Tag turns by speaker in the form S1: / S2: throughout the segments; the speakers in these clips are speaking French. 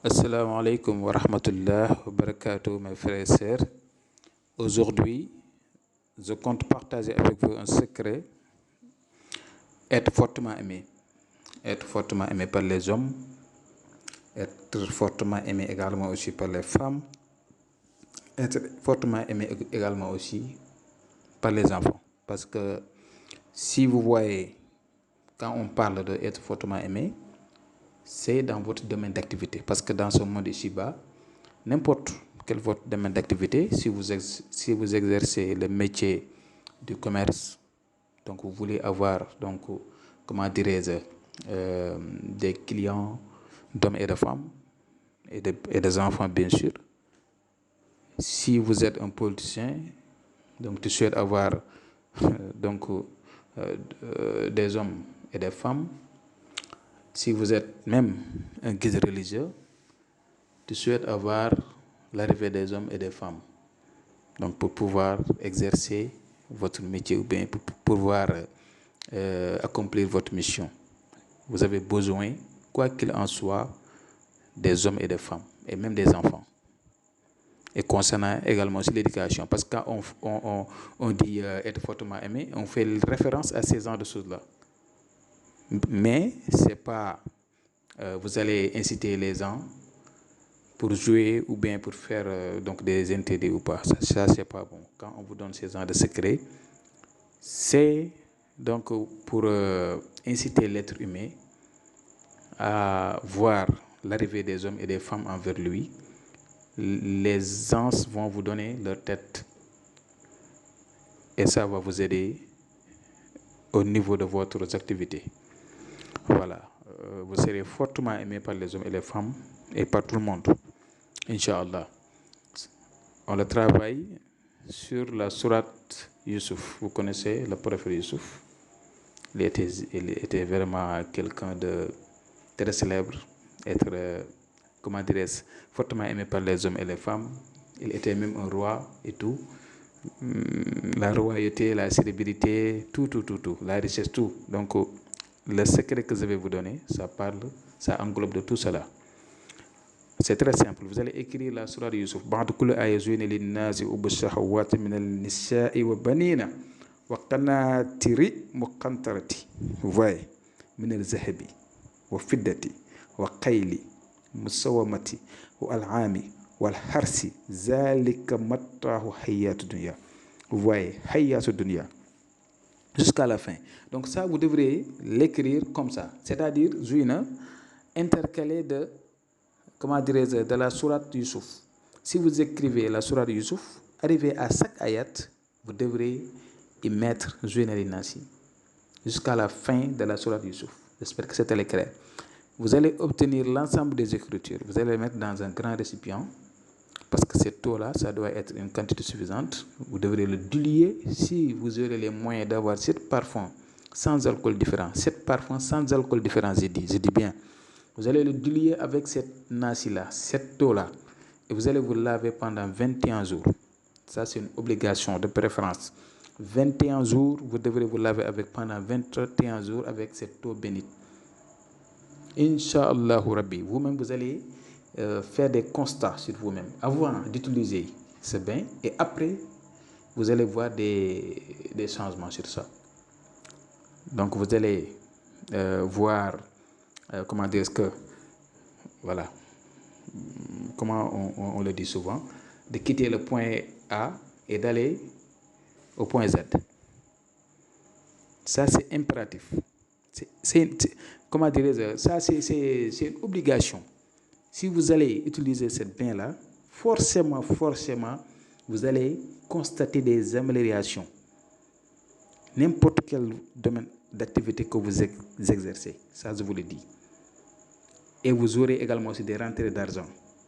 S1: Assalamu alaikum wa rahmatullah wa barakatuh, mes frères et sœurs. Aujourd'hui, je compte partager avec vous un secret: être fortement aimé. Être fortement aimé par les hommes, être fortement aimé également aussi par les femmes, être fortement aimé également aussi par les enfants. Parce que si vous voyez, quand on parle d'être fortement aimé, c'est dans votre domaine d'activité. Parce que dans ce monde ici-bas, n'importe quel votre domaine d'activité, si vous exercez le métier du commerce, donc vous voulez avoir, donc, comment dirais-je, des clients d'hommes et de femmes, et des enfants bien sûr. Si vous êtes un politicien, donc tu souhaites avoir donc, des hommes et des femmes. Si vous êtes même un guide religieux, tu souhaites avoir l'arrivée des hommes et des femmes. Donc pour pouvoir exercer votre métier ou bien pour pouvoir accomplir votre mission, vous avez besoin, quoi qu'il en soit, des hommes et des femmes, et même des enfants. Et concernant également aussi l'éducation, parce que quand on dit être fortement aimé, on fait référence à ces genres de choses-là. Mais c'est pas, vous allez inciter les gens pour jouer ou bien pour faire donc des intérêts ou pas. Ça c'est pas bon. Quand on vous donne ces genres de secrets, c'est donc pour inciter l'être humain à voir l'arrivée des hommes et des femmes envers lui. Les gens vont vous donner leur tête et ça va vous aider au niveau de votre activité. Voilà, vous serez fortement aimé par les hommes et les femmes et par tout le monde, Inch'Allah. On le travaille sur la sourate Youssouf. Vous connaissez le prophète Youssouf. Il était vraiment quelqu'un de très célèbre, être, comment dirais-je, fortement aimé par les hommes et les femmes. Il était même un roi et tout. La royauté, la célébrité, tout, la richesse, tout. Donc, le secret que je vais vous donner, ça englobe de tout cela. C'est très simple. Vous allez écrire la sourate Youssouf. بعد كل آية زين للناس حب الشهوات من النساء والبنين والقناطر المقنطرة من الذهب والفضة والخيل المسومة والأنعام والحرث ذلك متاع الحياة الدنيا. Vous voyez, حياة الدنيا jusqu'à la fin. Donc ça, vous devrez l'écrire comme ça. C'est-à-dire, Zouina, intercalé de, comment dirais-je, de la sourate Youssouf. Si vous écrivez la sourate Youssouf, arrivé à chaque ayat, vous devrez y mettre Zouina Linasi jusqu'à la fin de la sourate Youssouf. J'espère que c'était clair. Vous allez obtenir l'ensemble des écritures. Vous allez les mettre dans un grand récipient. Parce que cette eau-là, ça doit être une quantité suffisante. Vous devrez le diluer si vous aurez les moyens d'avoir 7 parfums sans alcool différent. 7 parfums sans alcool différent, je dis bien. Vous allez le diluer avec cette nasi-là, cette eau-là. Et vous allez vous laver pendant 21 jours. Ça, c'est une obligation de préférence. 21 jours, vous devrez vous laver pendant 21 jours avec cette eau bénite. Inch'Allah Rabbi. Vous-même, vous allez faire des constats sur vous-même avant d'utiliser ce bain et après vous allez voir des changements sur ça. Donc vous allez voir comment dire que, voilà, comment on le dit souvent, de quitter le point A et d'aller au point Z. Ça c'est impératif. Comment dirais-je, ça c'est une obligation. Si vous allez utiliser cette bain-là, forcément, vous allez constater des améliorations. N'importe quel domaine d'activité que vous exercez, ça je vous le dis. Et vous aurez également aussi des rentrées d'argent,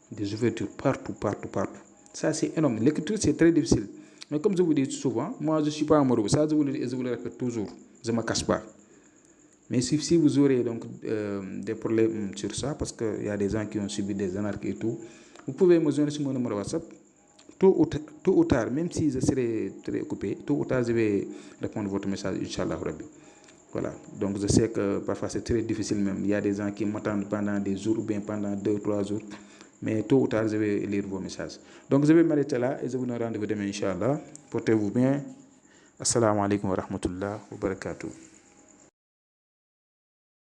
S1: des ouvertures partout. Ça c'est énorme. L'écriture c'est très difficile. Mais comme je vous dis souvent, moi je ne suis pas amoureux. Ça je vous le dis et je vous le répète toujours. Je ne me cache pas. Mais si vous aurez donc des problèmes sur ça, parce qu'il y a des gens qui ont subi des anarchies et tout, vous pouvez me joindre sur mon numéro WhatsApp. Tôt ou tard, même si je serai très occupé, tôt ou tard, je vais répondre à votre message, Inch'Allah Rabbi. Voilà. Donc je sais que parfois c'est très difficile même. Il y a des gens qui m'attendent pendant des jours ou bien pendant 2 ou 3 jours. mais tôt ou tard, je vais lire vos messages. Donc, je vais m'arrêter là et je vous donne rendez-vous demain, Inch'Allah. Portez-vous bien. Assalamu alaikum wa rahmatullah wa barakatuh.